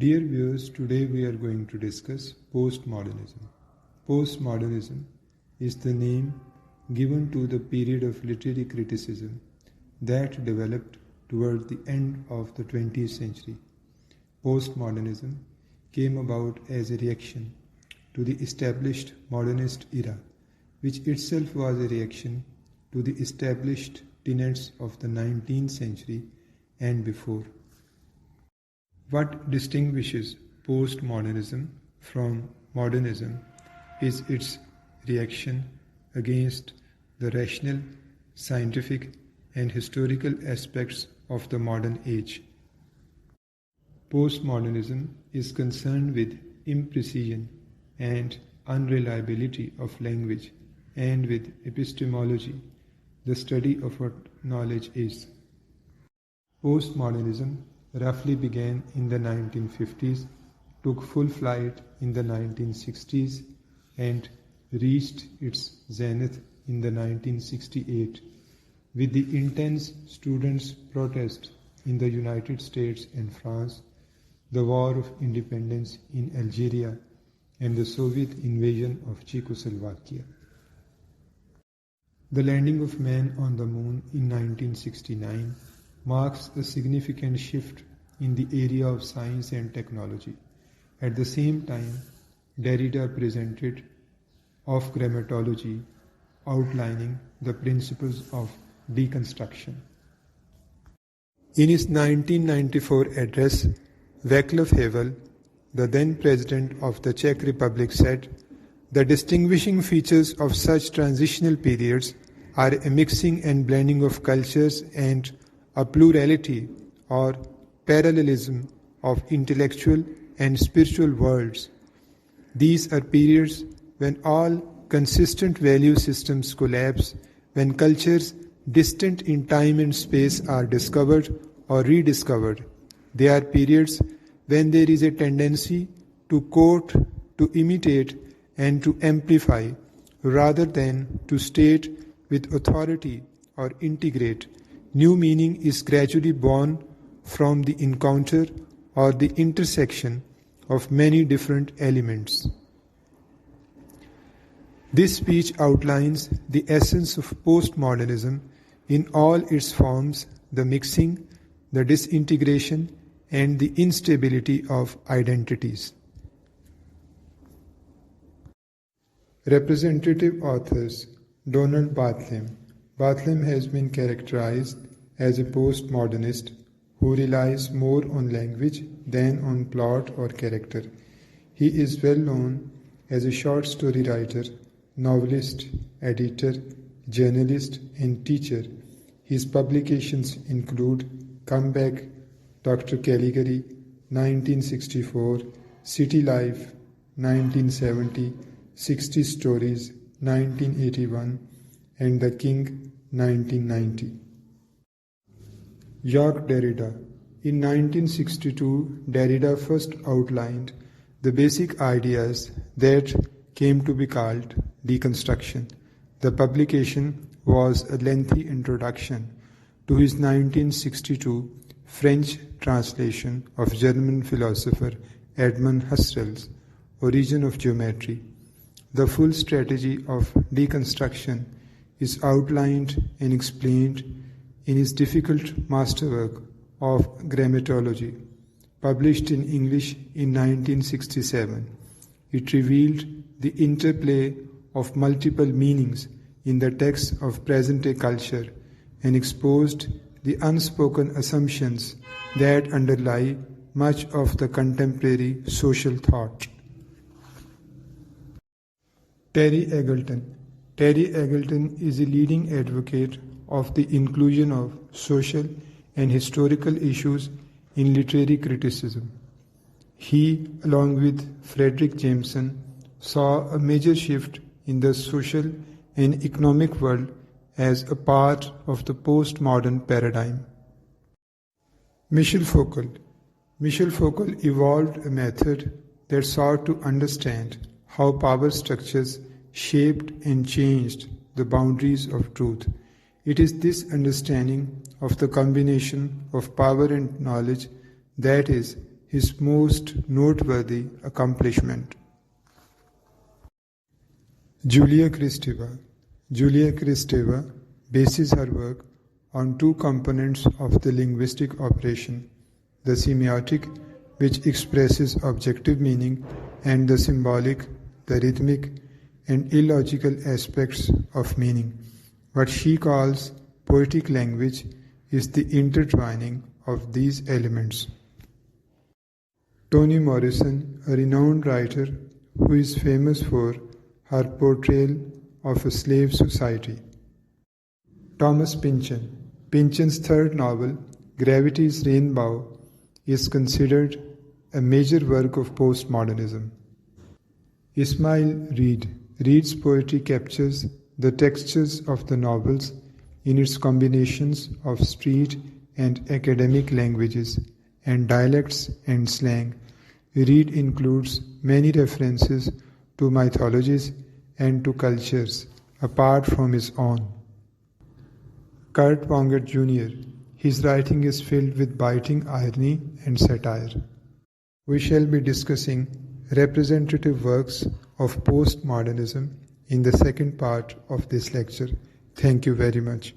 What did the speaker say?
Dear viewers, today we are going to discuss postmodernism. Postmodernism is the name given to the period of literary criticism that developed toward the end of the 20th century. Postmodernism came about as a reaction to the established modernist era, which itself was a reaction to the established tenets of the 19th century and before. What distinguishes postmodernism from modernism is its reaction against the rational, scientific, and historical aspects of the modern age. Postmodernism is concerned with imprecision and unreliability of language and with epistemology, the study of what knowledge is. Postmodernism roughly began in the 1950s, took full flight in the 1960s, and reached its zenith in the 1968 with the intense students' protest in the United States and France, the War of Independence in Algeria, and the Soviet invasion of Czechoslovakia. The landing of man on the moon in 1969 marks a significant shift in the area of science and technology. At the same time, Derrida presented of grammatology, outlining the principles of deconstruction. In his 1994 address, Václav Havel, the then president of the Czech Republic, said, "The distinguishing features of such transitional periods are a mixing and blending of cultures and a plurality or parallelism of intellectual and spiritual worlds. These are periods when all consistent value systems collapse, when cultures distant in time and space are discovered or rediscovered. They are periods when there is a tendency to quote, to imitate, and to amplify, rather than to state with authority or integrate. New meaning is gradually born from the encounter or the intersection of many different elements." This speech outlines the essence of postmodernism in all its forms: the mixing, the disintegration, and the instability of identities. Representative authors. Donald Barthelme. Barthelme has been characterized as a postmodernist who relies more on language than on plot or character. He is well known as a short story writer, novelist, editor, journalist, and teacher. His publications include Come Back, Dr. Caligari, 1964, City Life, 1970, 60 Stories, 1981, and The King, 1990. Jacques Derrida. In 1962, Derrida first outlined the basic ideas that came to be called deconstruction. The publication was a lengthy introduction to his 1962 French translation of German philosopher Edmund Husserl's Origin of Geometry. The full strategy of deconstruction is outlined and explained in his difficult masterwork of Grammatology, published in English in 1967. It revealed the interplay of multiple meanings in the texts of present-day culture and exposed the unspoken assumptions that underlie much of the contemporary social thought. Terry Eagleton. Terry Eagleton is a leading advocate of the inclusion of social and historical issues in literary criticism. He, along with Frederick Jameson, saw a major shift in the social and economic world as a part of the postmodern paradigm. Michel Foucault. Michel Foucault evolved a method that sought to understand how power structures shaped and changed the boundaries of truth. It is this understanding of the combination of power and knowledge that is his most noteworthy accomplishment. Julia Kristeva. Julia Kristeva bases her work on two components of the linguistic operation, the semiotic, which expresses objective meaning, and the symbolic, the rhythmic and illogical aspects of meaning. What she calls poetic language is the intertwining of these elements. Toni Morrison, a renowned writer who is famous for her portrayal of a slave society. Thomas Pynchon. Pynchon's third novel, Gravity's Rainbow, is considered a major work of postmodernism. Ismail Reed. Reed's poetry captures the textures of the novels in its combinations of street and academic languages and dialects and slang. Reed includes many references to mythologies and to cultures apart from his own. Kurt Vonnegut Jr. His writing is filled with biting irony and satire. We shall be discussing representative works of postmodernism in the second part of this lecture. Thank you very much.